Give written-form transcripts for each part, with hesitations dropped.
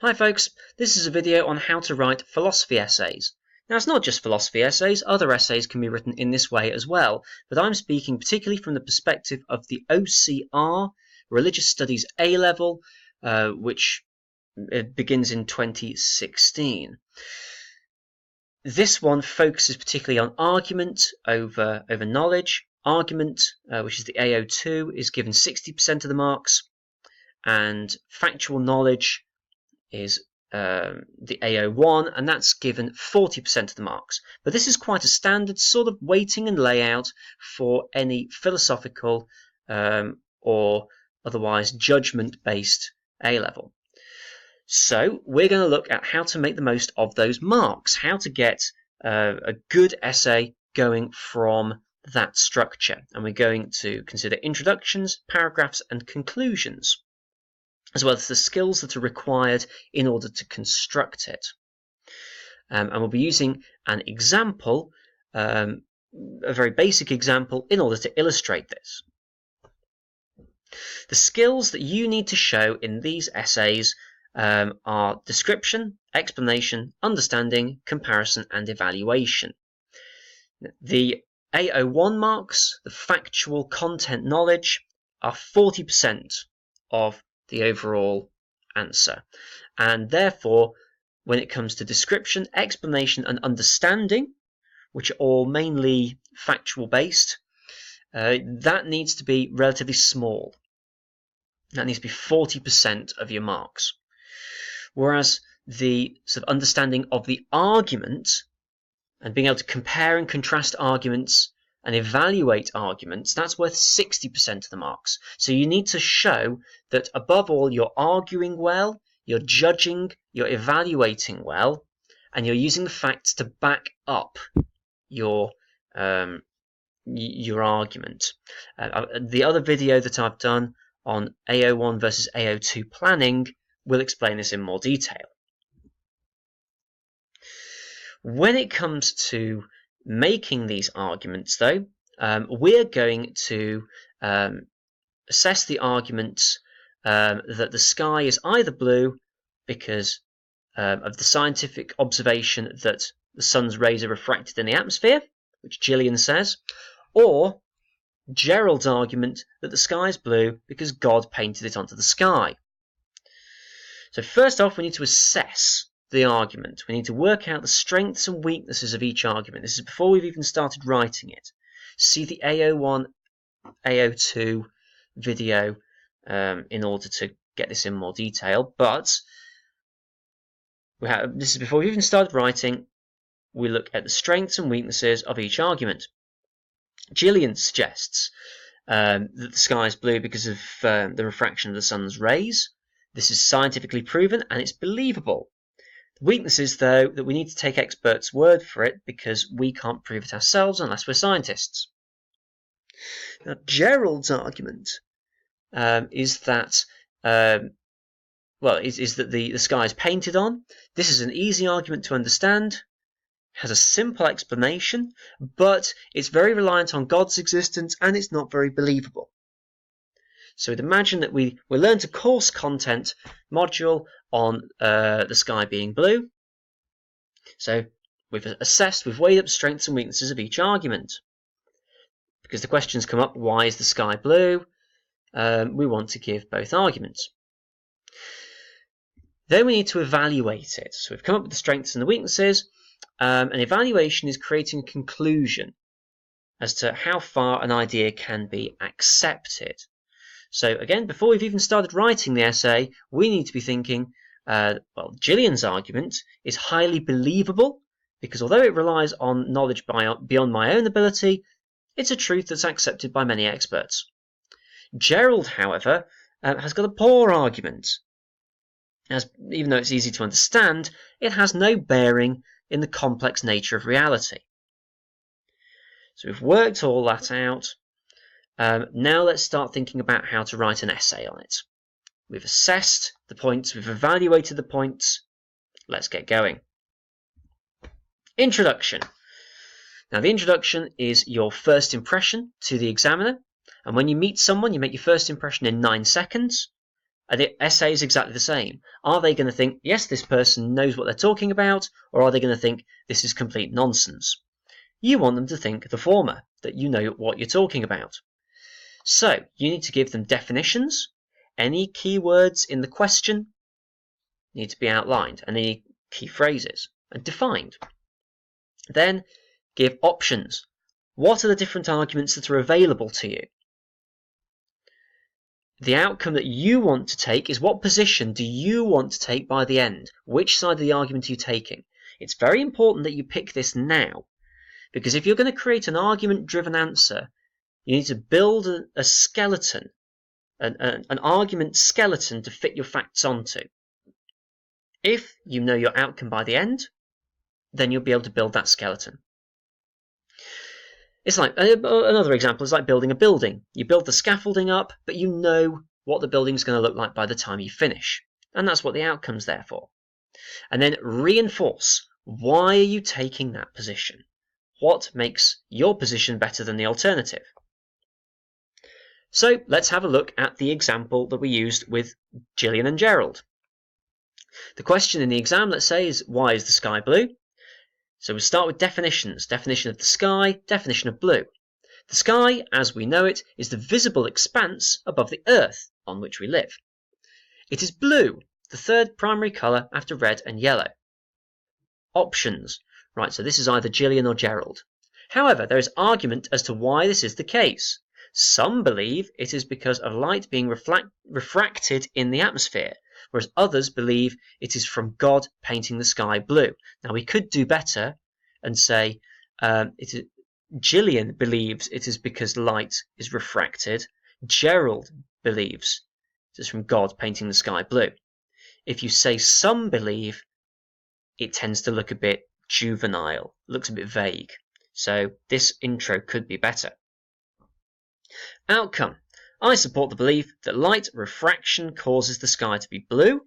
Hi folks, this is a video on how to write philosophy essays. Now it's not just philosophy essays, other essays can be written in this way as well, but I'm speaking particularly from the perspective of the OCR, Religious Studies A-Level, which begins in 2016. This one focuses particularly on argument over knowledge. Argument, which is the AO2, is given 60% of the marks, and factual knowledge is the AO1, and that's given 40% of the marks. But this is quite a standard sort of weighting and layout for any philosophical or otherwise judgment-based A-level. So we're going to look at how to make the most of those marks, how to get a good essay going from that structure. And we're going to consider introductions, paragraphs, and conclusions, as well as the skills that are required in order to construct it. And we'll be using an example, a very basic example, in order to illustrate this. The skills that you need to show in these essays are description, explanation, understanding, comparison, and evaluation. The AO1 marks, the factual content knowledge, are 40% of the overall answer, and therefore when it comes to description, explanation, and understanding, which are all mainly factual based, that needs to be relatively small. That needs to be 40% of your marks. Whereas the sort of understanding of the argument and being able to compare and contrast arguments and evaluate arguments, that's worth 60% of the marks. So you need to show that above all you're arguing well, you're judging, you're evaluating well, and you're using the facts to back up your argument. The other video that I've done on AO1 versus AO2 planning will explain this in more detail. When it comes to making these arguments, though, we're going to assess the argument that the sky is either blue because of the scientific observation that the sun's rays are refracted in the atmosphere, which Gillian says, or Gerald's argument that the sky is blue because God painted it onto the sky. So first off, we need to assess the argument. We need to work out the strengths and weaknesses of each argument. This is before we've even started writing it. See the AO1, AO2 video in order to get this in more detail. But this is before we've even started writing. We look at the strengths and weaknesses of each argument. Gillian suggests that the sky is blue because of the refraction of the sun's rays. This is scientifically proven and it's believable. The weakness is, though, that we need to take experts' word for it because we can't prove it ourselves unless we're scientists. Now, Gerald's argument is that the sky is painted on. This is an easy argument to understand, has a simple explanation, but it's very reliant on God's existence and it's not very believable. So we'd imagine that we learned a course content module on the sky being blue. So we've assessed, we've weighed up strengths and weaknesses of each argument. Because the questions come up, why is the sky blue? We want to give both arguments. Then we need to evaluate it. So we've come up with the strengths and the weaknesses. An evaluation is creating a conclusion as to how far an idea can be accepted. So again, before we've even started writing the essay, we need to be thinking, Gillian's argument is highly believable because although it relies on knowledge beyond my own ability, it's a truth that's accepted by many experts. Gerald, however, has got a poor argument. Even though it's easy to understand, it has no bearing in the complex nature of reality. So we've worked all that out. Now let's start thinking about how to write an essay on it. We've assessed the points, we've evaluated the points. Let's get going. Introduction. Now the introduction is your first impression to the examiner, and when you meet someone you make your first impression in 9 seconds. And the essay is exactly the same. Are they going to think, yes, this person knows what they're talking about, or are they going to think this is complete nonsense? You want them to think the former, that you know what you're talking about. So you need to give them definitions. Any keywords in the question need to be outlined, and any key phrases and defined. Then give options. What are the different arguments that are available to you? The outcome that you want to take is what position do you want to take by the end? Which side of the argument are you taking? It's very important that you pick this now, because if you're going to create an argument-driven answer, you need to build a skeleton, an argument skeleton to fit your facts onto. If you know your outcome by the end, then you'll be able to build that skeleton. It's like another example is like building a building. You build the scaffolding up, but you know what the building's going to look like by the time you finish. And that's what the outcome's there for. And then reinforce. Why are you taking that position? What makes your position better than the alternative? So let's have a look at the example that we used with Gillian and Gerald. The question in the exam, let's say, is why is the sky blue? So we'll start with definitions. Definition of the sky, definition of blue. The sky, as we know it, is the visible expanse above the earth on which we live. It is blue, the third primary colour after red and yellow. Options. Right, so this is either Gillian or Gerald. However, there is argument as to why this is the case. Some believe it is because of light being refracted in the atmosphere, whereas others believe it is from God painting the sky blue. Now, we could do better and say Gillian believes it is because light is refracted. Gerald believes it is from God painting the sky blue. If you say some believe, it tends to look a bit juvenile, looks a bit vague. So this intro could be better. Outcome. I support the belief that light refraction causes the sky to be blue.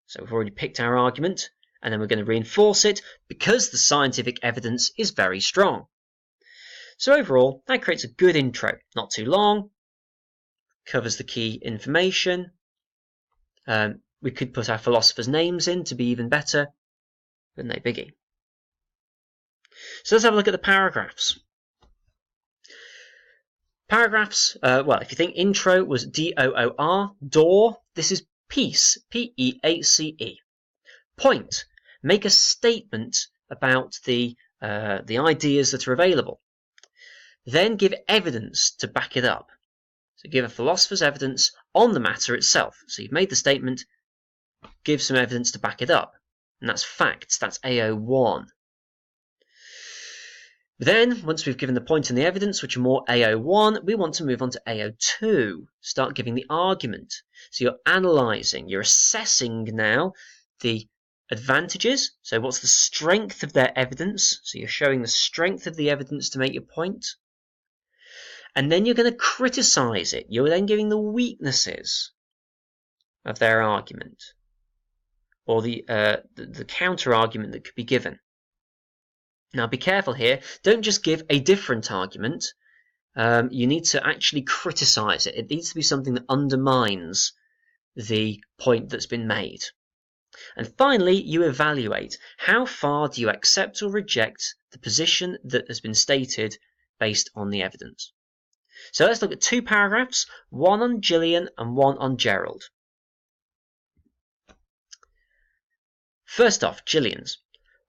So we've already picked our argument, and then we're going to reinforce it because the scientific evidence is very strong. So overall, that creates a good intro. Not too long, covers the key information. We could put our philosophers' names in to be even better, but no biggie. So let's have a look at the paragraphs. Paragraphs, well, if you think intro was D-O-O-R, door, this is peace, P-E-A-C-E. Point, make a statement about the ideas that are available. Then give evidence to back it up. So give a philosopher's evidence on the matter itself. So you've made the statement, give some evidence to back it up. And that's facts, that's AO1. Then, once we've given the point and the evidence, which are more AO1, we want to move on to AO2. Start giving the argument. So you're analysing, you're assessing now the advantages. So what's the strength of their evidence? So you're showing the strength of the evidence to make your point. And then you're going to criticise it. You're then giving the weaknesses of their argument, or the counter-argument that could be given. Now be careful here, don't just give a different argument, you need to actually criticise it. It needs to be something that undermines the point that's been made. And finally, you evaluate. How far do you accept or reject the position that has been stated based on the evidence? So let's look at two paragraphs, one on Gillian and one on Gerald. First off, Gillian's.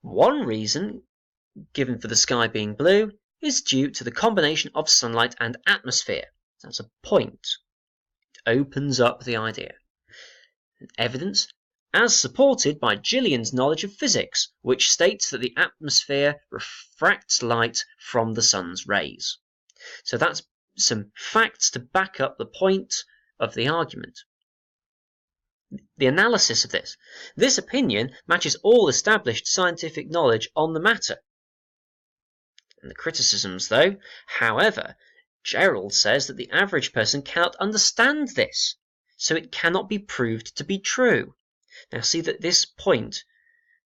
One reason given for the sky being blue is due to the combination of sunlight and atmosphere. That's a point. It opens up the idea. Evidence as supported by Gillian's knowledge of physics, which states that the atmosphere refracts light from the sun's rays. So that's some facts to back up the point of the argument. The analysis of this. This opinion matches all established scientific knowledge on the matter. And the criticisms, though, however, Gerald says that the average person cannot understand this, so it cannot be proved to be true. Now see that this point,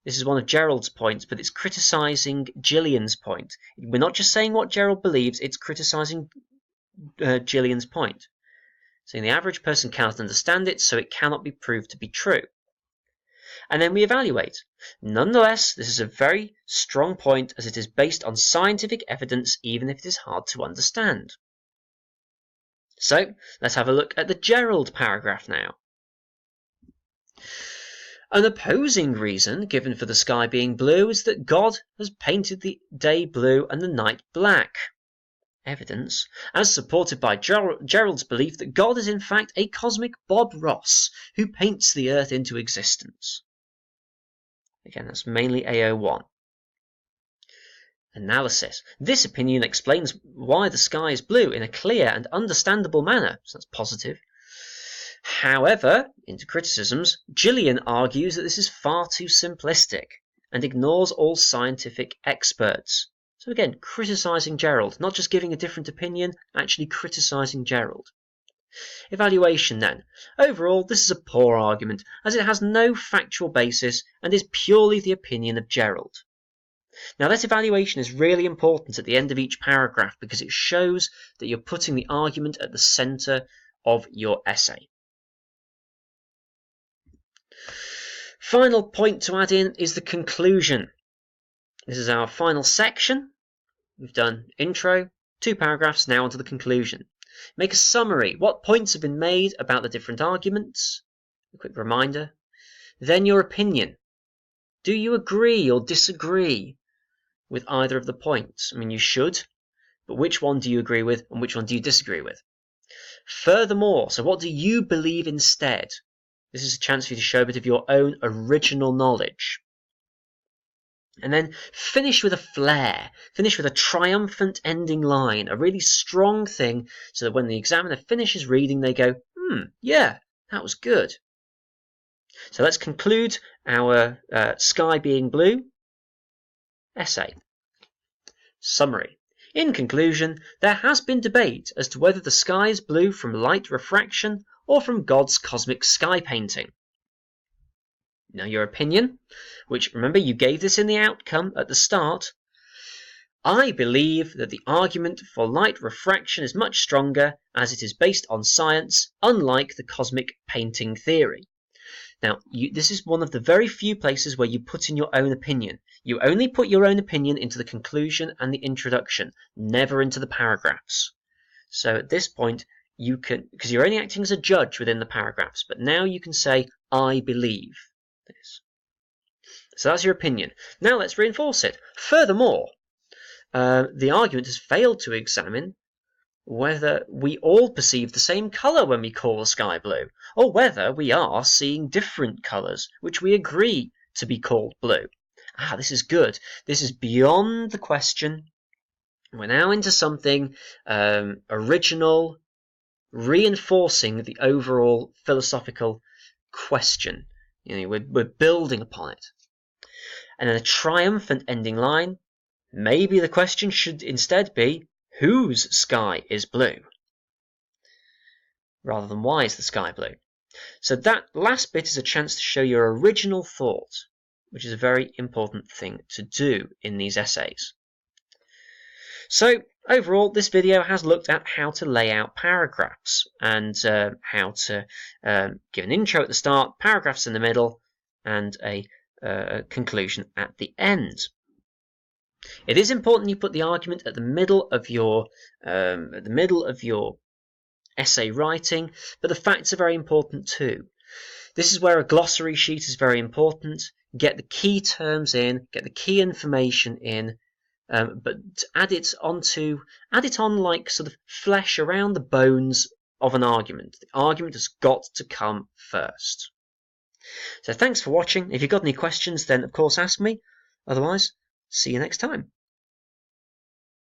this is one of Gerald's points, but it's criticising Gillian's point. We're not just saying what Gerald believes, it's criticising Gillian's point. saying the average person cannot understand it, so it cannot be proved to be true. And then we evaluate. Nonetheless, this is a very strong point as it is based on scientific evidence, even if it is hard to understand. So let's have a look at the Gerald paragraph now. An opposing reason given for the sky being blue is that God has painted the day blue and the night black. Evidence, as supported by Gerald's belief that God is in fact a cosmic Bob Ross who paints the Earth into existence. Again, that's mainly AO1. Analysis. This opinion explains why the sky is blue in a clear and understandable manner, so that's positive. However, into criticisms, Gillian argues that this is far too simplistic and ignores all scientific experts. So again, criticising Gerald, not just giving a different opinion, actually criticising Gerald. Evaluation then. Overall, this is a poor argument, as it has no factual basis and is purely the opinion of Gerald. Now, this evaluation is really important at the end of each paragraph because it shows that you're putting the argument at the centre of your essay. Final point to add in is the conclusion. This is our final section. We've done intro, 2 paragraphs, now onto the conclusion. Make a summary. What points have been made about the different arguments? A quick reminder. Then your opinion. Do you agree or disagree with either of the points? I mean, you should, but which one do you agree with and which one do you disagree with? Furthermore, so what do you believe instead? This is a chance for you to show a bit of your own original knowledge. And then finish with a flair, finish with a triumphant ending line, a really strong thing, so that when the examiner finishes reading, they go, yeah, that was good. So let's conclude our sky being blue essay. Summary. In conclusion, there has been debate as to whether the sky is blue from light refraction or from God's cosmic sky painting. Now your opinion, which remember you gave this in the outcome at the start. I believe that the argument for light refraction is much stronger as it is based on science, unlike the cosmic painting theory. Now, this is one of the very few places where you put in your own opinion. You only put your own opinion into the conclusion and the introduction, never into the paragraphs. So at this point, you can, because you're only acting as a judge within the paragraphs, but now you can say, I believe this. So that's your opinion. Now let's reinforce it. Furthermore, the argument has failed to examine whether we all perceive the same colour when we call the sky blue, or whether we are seeing different colours which we agree to be called blue. This is good. This is beyond the question. We're now into something original, reinforcing the overall philosophical question. We're building upon it. And then a triumphant ending line. Maybe the question should instead be, whose sky is blue? Rather than why is the sky blue? So that last bit is a chance to show your original thought, which is a very important thing to do in these essays. So overall, this video has looked at how to lay out paragraphs and how to give an intro at the start, paragraphs in the middle, and a conclusion at the end. It is important you put the argument at the middle of your essay writing, but the facts are very important too. This is where a glossary sheet is very important. Get the key terms in, get the key information in, but add it on like sort of flesh around the bones of an argument. The argument has got to come first. So thanks for watching. If you've got any questions, then of course ask me. Otherwise, see you next time.